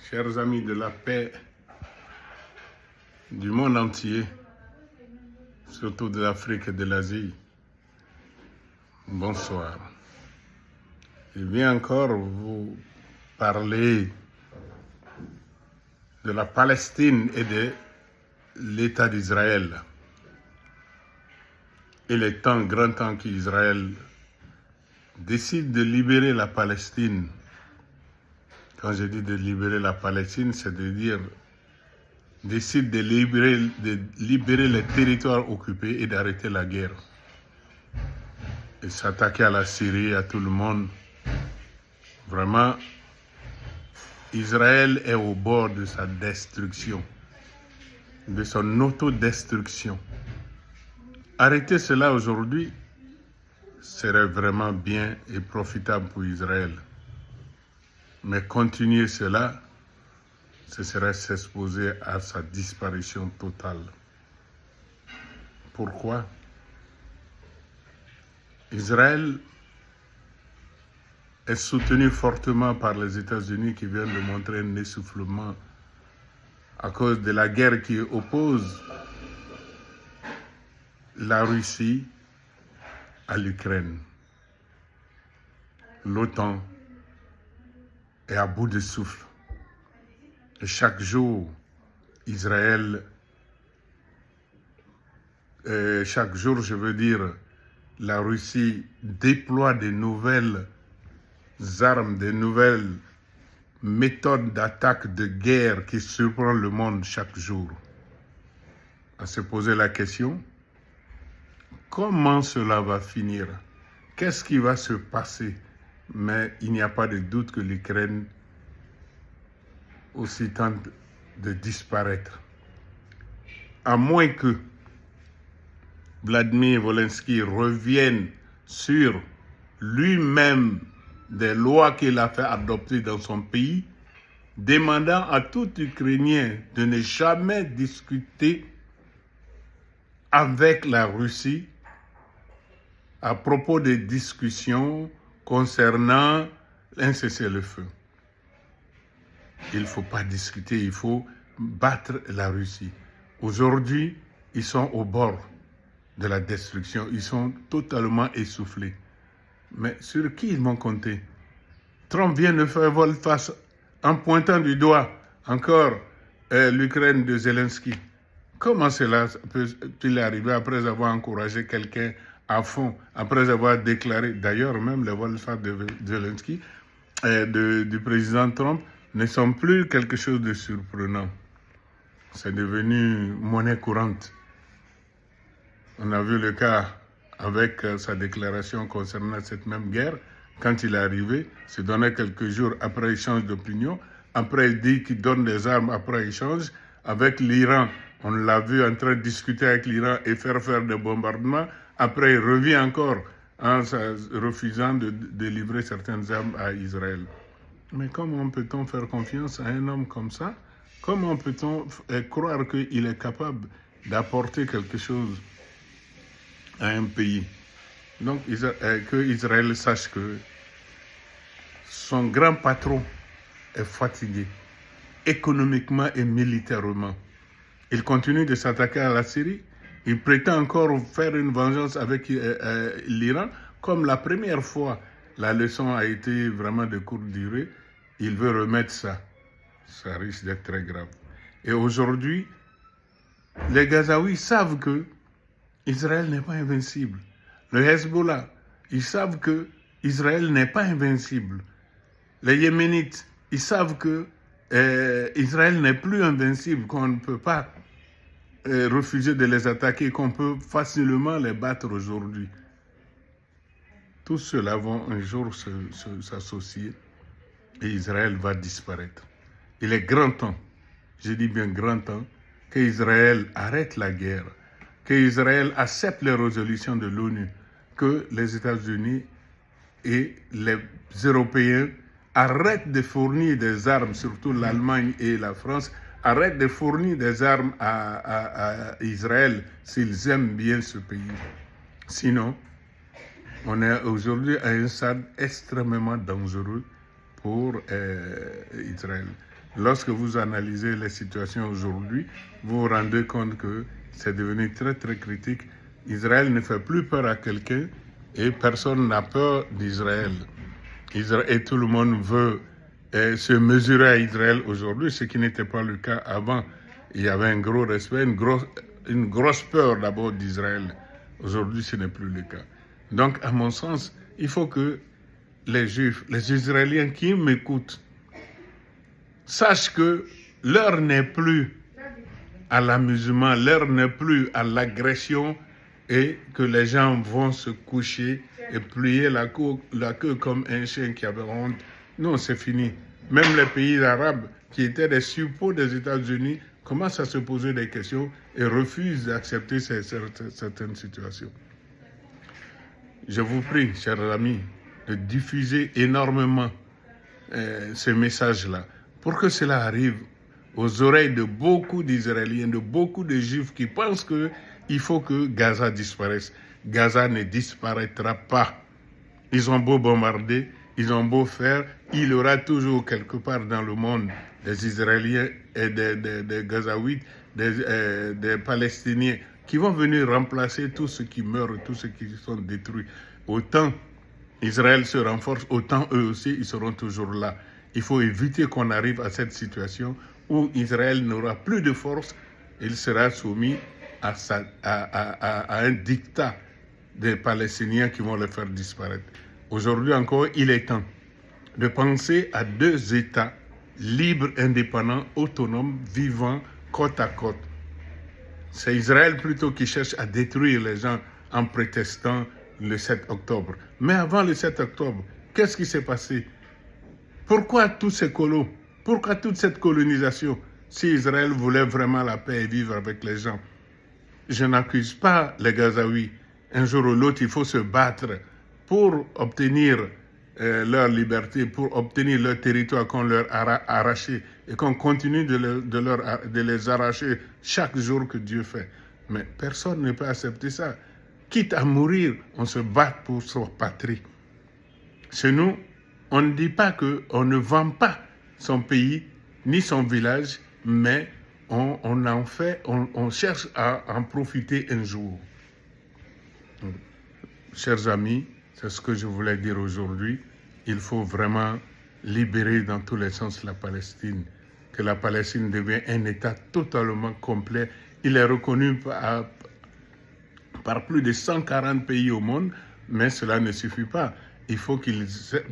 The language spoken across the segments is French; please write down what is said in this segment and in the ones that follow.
Chers amis de la paix du monde entier, surtout de l'Afrique et de l'Asie, bonsoir. Je viens encore vous parler de la Palestine et de l'État d'Israël. Il est grand temps qu'Israël décide de libérer la Palestine. Quand je dis de libérer la Palestine, c'est de dire décide de libérer les territoires occupés et d'arrêter la guerre. Et s'attaquer à la Syrie, à tout le monde. Vraiment, Israël est au bord de sa destruction, de son autodestruction. Arrêter cela aujourd'hui serait vraiment bien et profitable pour Israël. Mais continuer cela, ce serait s'exposer à sa disparition totale. Pourquoi? Israël est soutenu fortement par les États-Unis qui viennent de montrer un essoufflement à cause de la guerre qui oppose la Russie à l'Ukraine. L'OTAN est à bout de souffle. Et chaque jour, la Russie déploie de nouvelles armes, de nouvelles méthodes d'attaque, de guerre qui surprennent le monde chaque jour. À se poser la question, comment cela va finir? Qu'est-ce qui va se passer? Mais il n'y a pas de doute que l'Ukraine aussi tente de disparaître. À moins que Vladimir Zelensky revienne sur lui-même des lois qu'il a fait adopter dans son pays, demandant à tout Ukrainien de ne jamais discuter avec la Russie à propos des discussions concernant un cessez-le-feu. Il ne faut pas discuter, il faut battre la Russie. Aujourd'hui, ils sont au bord de la destruction, ils sont totalement essoufflés. Mais sur qui ils vont compter? Trump vient de faire volte-face en pointant du doigt encore l'Ukraine de Zelensky. Comment cela peut-il arriver après avoir encouragé quelqu'un à fond, après avoir déclaré, d'ailleurs même les volte-face de Zelensky, du président Trump, ne sont plus quelque chose de surprenant. C'est devenu monnaie courante. On a vu le cas avec sa déclaration concernant cette même guerre. Quand il est arrivé, se donnait quelques jours après échange d'opinion. Après, il dit qu'il donne des armes après échange. Avec l'Iran, on l'a vu en train de discuter avec l'Iran et faire des bombardements. Après, il revient encore en refusant de livrer certaines armes à Israël. Mais comment peut-on faire confiance à un homme comme ça? Comment peut-on croire qu'il est capable d'apporter quelque chose à un pays? Donc, que Israël sache que son grand patron est fatigué, économiquement et militairement. Il continue de s'attaquer à la Syrie. Il prétend encore faire une vengeance avec l'Iran. Comme la première fois, la leçon a été vraiment de courte durée. Il veut remettre ça. Ça risque d'être très grave. Et aujourd'hui, les Gazaouis savent que Israël n'est pas invincible. Le Hezbollah, ils savent que Israël n'est pas invincible. Les Yéménites, ils savent que Israël n'est plus invincible, qu'on ne peut pas refuser de les attaquer, qu'on peut facilement les battre aujourd'hui. Tous ceux-là vont un jour s'associer et Israël va disparaître. Il est grand temps, je dis bien grand temps, qu'Israël arrête la guerre, qu'Israël accepte les résolutions de l'ONU, que les États-Unis et les Européens arrêtent de fournir des armes, surtout l'Allemagne et la France, arrêtent de fournir des armes à Israël s'ils aiment bien ce pays. Sinon, on est aujourd'hui à un stade extrêmement dangereux pour Israël. lorsque vous analysez les situations aujourd'hui, vous vous rendez compte que c'est devenu très très critique. Israël ne fait plus peur à quelqu'un et personne n'a peur d'Israël. Et tout le monde veut se mesurer à Israël aujourd'hui, ce qui n'était pas le cas avant. Il y avait un gros respect, une grosse peur d'abord d'Israël. Aujourd'hui, ce n'est plus le cas. Donc, à mon sens, il faut que les Juifs, les Israéliens qui m'écoutent, sachent que l'heure n'est plus à l'amusement, l'heure n'est plus à l'agression et que les gens vont se coucher et plier la queue comme un chien qui avait honte. Non, c'est fini. Même les pays arabes qui étaient des suppôts des États-Unis commencent à se poser des questions et refusent d'accepter certaines situations. Je vous prie, chers amis, de diffuser énormément ce message-là pour que cela arrive aux oreilles de beaucoup d'Israéliens, de beaucoup de Juifs qui pensent qu'il faut que Gaza disparaisse. Gaza ne disparaîtra pas. Ils ont beau bombarder, ils ont beau faire, il y aura toujours quelque part dans le monde des Israéliens et des Gazaouites, des Palestiniens qui vont venir remplacer tous ceux qui meurent, tous ceux qui sont détruits. Autant Israël se renforce, autant eux aussi, ils seront toujours là. Il faut éviter qu'on arrive à cette situation où Israël n'aura plus de force, il sera soumis à un dictat des Palestiniens qui vont le faire disparaître. Aujourd'hui encore, il est temps de penser à 2 États libres, indépendants, autonomes, vivant côte à côte. C'est Israël plutôt qui cherche à détruire les gens en prétextant le 7 octobre. Mais avant le 7 octobre, qu'est-ce qui s'est passé? Pourquoi tous ces colos? Pourquoi toute cette colonisation? Si Israël voulait vraiment la paix et vivre avec les gens. Je n'accuse pas les Gazaouis. Un jour ou l'autre, il faut se battre pour obtenir leur liberté, pour obtenir leur territoire qu'on leur a arraché et qu'on continue de les arracher chaque jour que Dieu fait. Mais personne ne peut accepter ça. Quitte à mourir, on se bat pour sa patrie. Chez nous, on ne dit pas qu'on ne vend pas son pays ni son village, mais on cherche à en profiter un jour. Chers amis, c'est ce que je voulais dire aujourd'hui. Il faut vraiment libérer dans tous les sens la Palestine, que la Palestine devienne un État totalement complet. Il est reconnu par plus de 140 pays au monde, mais cela ne suffit pas. Il faut qu'ils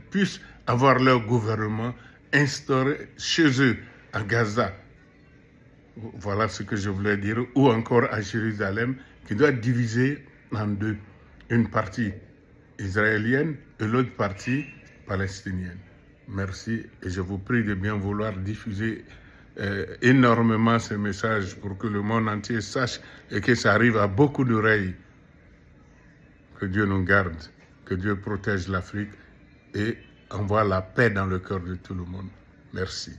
puissent avoir leur gouvernement instauré chez eux, à Gaza. Voilà ce que je voulais dire. Ou encore à Jérusalem, qui doit diviser en 2. Une partie israélienne et l'autre partie palestinienne. Merci et je vous prie de bien vouloir diffuser énormément ce message pour que le monde entier sache et que ça arrive à beaucoup d'oreilles. Que Dieu nous garde, que Dieu protège l'Afrique et envoie la paix dans le cœur de tout le monde. Merci.